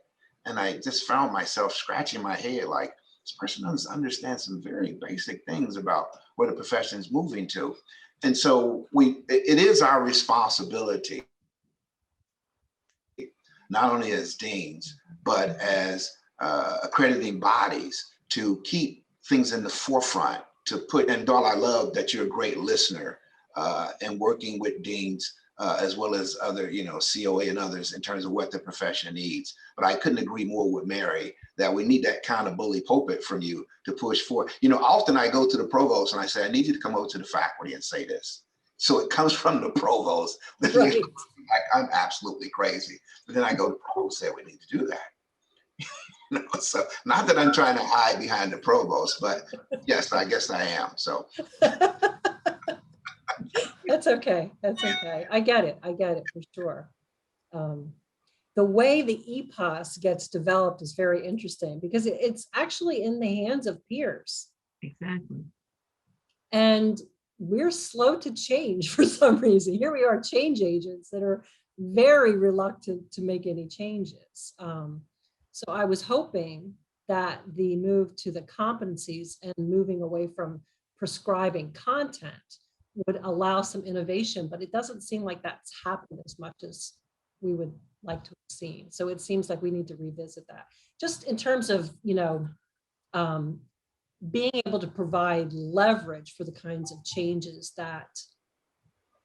And I just found myself scratching my head like, this person doesn't understand some very basic things about where the profession is moving to. And so it is our responsibility, not only as deans, but as accrediting bodies, to keep things in the forefront, to put, and Darla, I love that you're a great listener and working with deans as well as other, COA and others in terms of what the profession needs. But I couldn't agree more with Mary that we need that kind of bully pulpit from you to push forward. Often I go to the provost and I say, I need you to come over to the faculty and say this. So it comes from the provost. Right. Like, I'm absolutely crazy. But then I go, the provost said we need to do that. So not that I'm trying to hide behind the provost, but yes, I guess I am. So. That's okay. That's okay. I get it for sure. The way the EPAS gets developed is very interesting because it's actually in the hands of peers. Exactly. And we're slow to change for some reason. Here we are, change agents that are very reluctant to make any changes. So I was hoping that the move to the competencies and moving away from prescribing content would allow some innovation, but it doesn't seem like that's happened as much as we would like to have seen. So it seems like we need to revisit that. Just in terms of, being able to provide leverage for the kinds of changes that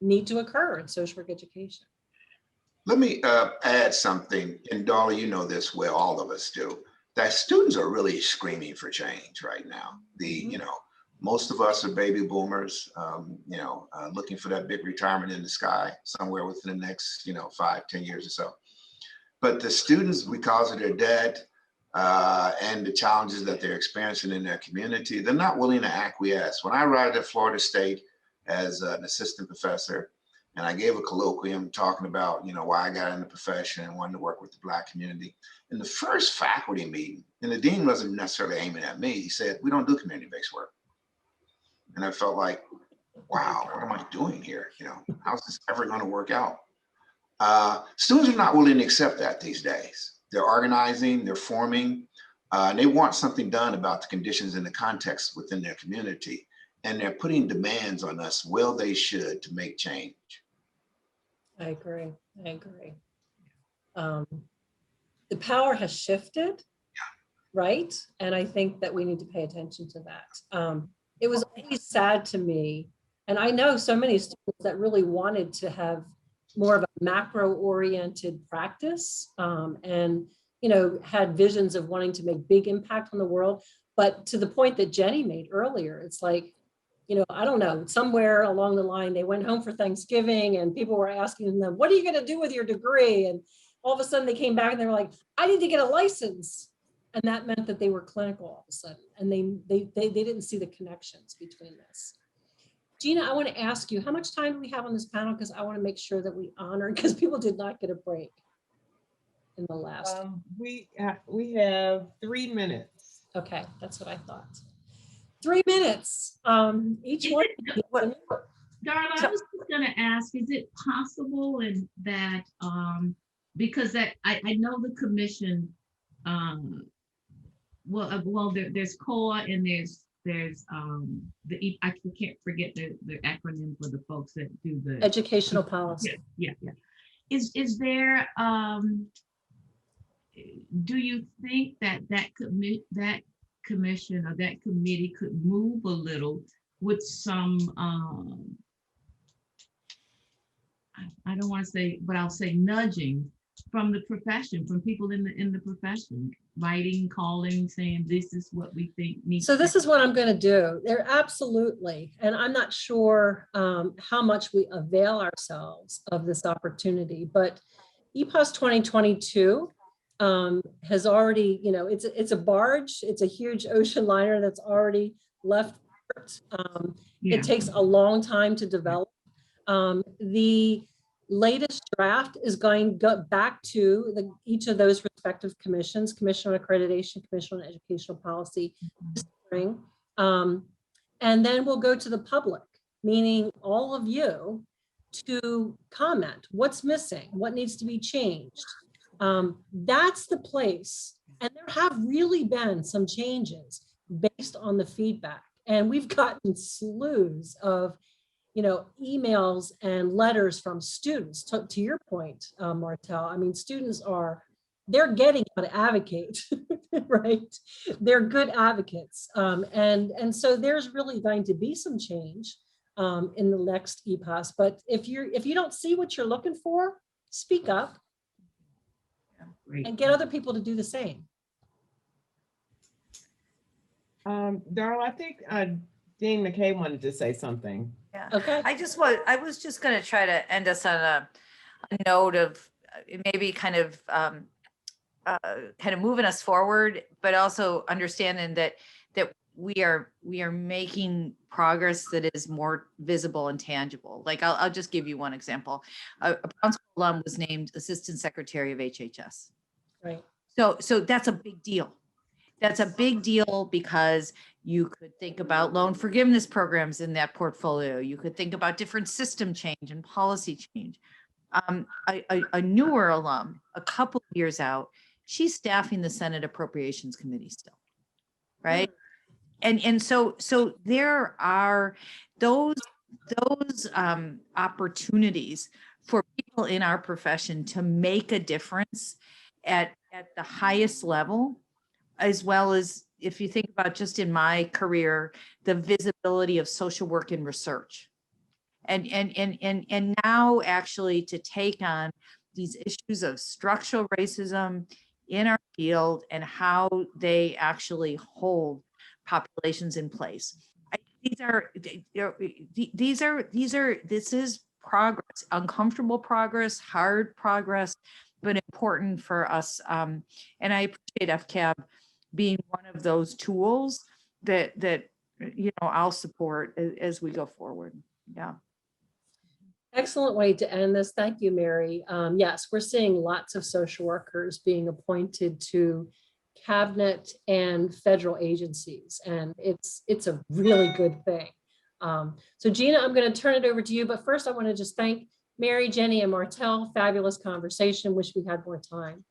need to occur in social work education. Let me add something, and Darla, you know this well, all of us do, that students are really screaming for change right now. Most of us are baby boomers, looking for that big retirement in the sky somewhere within the next, 5-10 years or so. But the students, because of their debt and the challenges that they're experiencing in their community, they're not willing to acquiesce. When I arrived at Florida State as an assistant professor And I gave a colloquium talking about, why I got in the profession and wanted to work with the Black community. In the first faculty meeting, and the dean wasn't necessarily aiming at me, he said, "We don't do community-based work." And I felt like, wow, what am I doing here? How's this ever going to work out? Students are not willing to accept that these days. They're organizing, they're forming, and they want something done about the conditions and the context within their community. And they're putting demands on us, well, they should, to make change. I agree. I agree. The power has shifted, right? And I think that we need to pay attention to that. It was always sad to me, and I know so many students that really wanted to have more of a macro-oriented practice, and had visions of wanting to make big impact on the world. But to the point that Jenny made earlier, it's like, I don't know, somewhere along the line, they went home for Thanksgiving and people were asking them, "What are you going to do with your degree?" And all of a sudden they came back and they were like, "I need to get a license." And that meant that they were clinical all of a sudden. And they didn't see the connections between this. Gina, I want to ask you, how much time do we have on this panel? Because I want to make sure that we honor, because people did not get a break in the last. We have 3 minutes. Okay, that's what I thought. 3 minutes. Each one. Darla, I was just going to ask, is it possible in that, because I know the commission, there's COA and there's I can't forget the acronym for the folks that do the Educational policy. Yeah. Is there, do you think that commission or that committee could move a little with some, I don't want to say, but I'll say nudging from the profession, from people in the profession, writing, calling, saying, this is what we think needs. So this is what I'm going to do. They're absolutely, and I'm not sure how much we avail ourselves of this opportunity, but EPOS 2022 has already, it's a barge, it's a huge ocean liner that's already left port. It takes a long time to develop. The latest draft is going to go back to each of those respective commissions, Commission on Accreditation, Commission on Educational Policy, this spring. And then we'll go to the public, meaning all of you, to comment. What's missing? What needs to be changed? That's the place. And there have really been some changes based on the feedback. And we've gotten slews of emails and letters from students. To your point, Martel, I mean, students they're getting how to advocate, right? They're good advocates. And so there's really going to be some change in the next EPOS. But if you don't see what you're looking for, speak up and get other people to do the same. Darla, I think Dean McKay wanted to say something. Yeah. Okay. I was just going to try to end us on a note of maybe kind of moving us forward, but also understanding that we are making progress that is more visible and tangible. Like I'll just give you one example. A Brownsville alum was named Assistant Secretary of HHS. Right. So that's a big deal. That's a big deal because you could think about loan forgiveness programs in that portfolio. You could think about different system change and policy change. A newer alum, a couple of years out, she's staffing the Senate Appropriations Committee still, right? And so there are those opportunities for people in our profession to make a difference at the highest level, as well as, if you think about just in my career, the visibility of social work and research. And now actually to take on these issues of structural racism in our field and how they actually hold populations in place. This is progress, uncomfortable progress, hard progress, but important for us. And I appreciate FCAB being one of those tools that I'll support as we go forward. Yeah. Excellent way to end this. Thank you, Mary. Yes, we're seeing lots of social workers being appointed to cabinet and federal agencies, and it's a really good thing. So Gina, I'm going to turn it over to you, but first I want to just thank Mary, Jenny, and Martell. Fabulous conversation. Wish we had more time.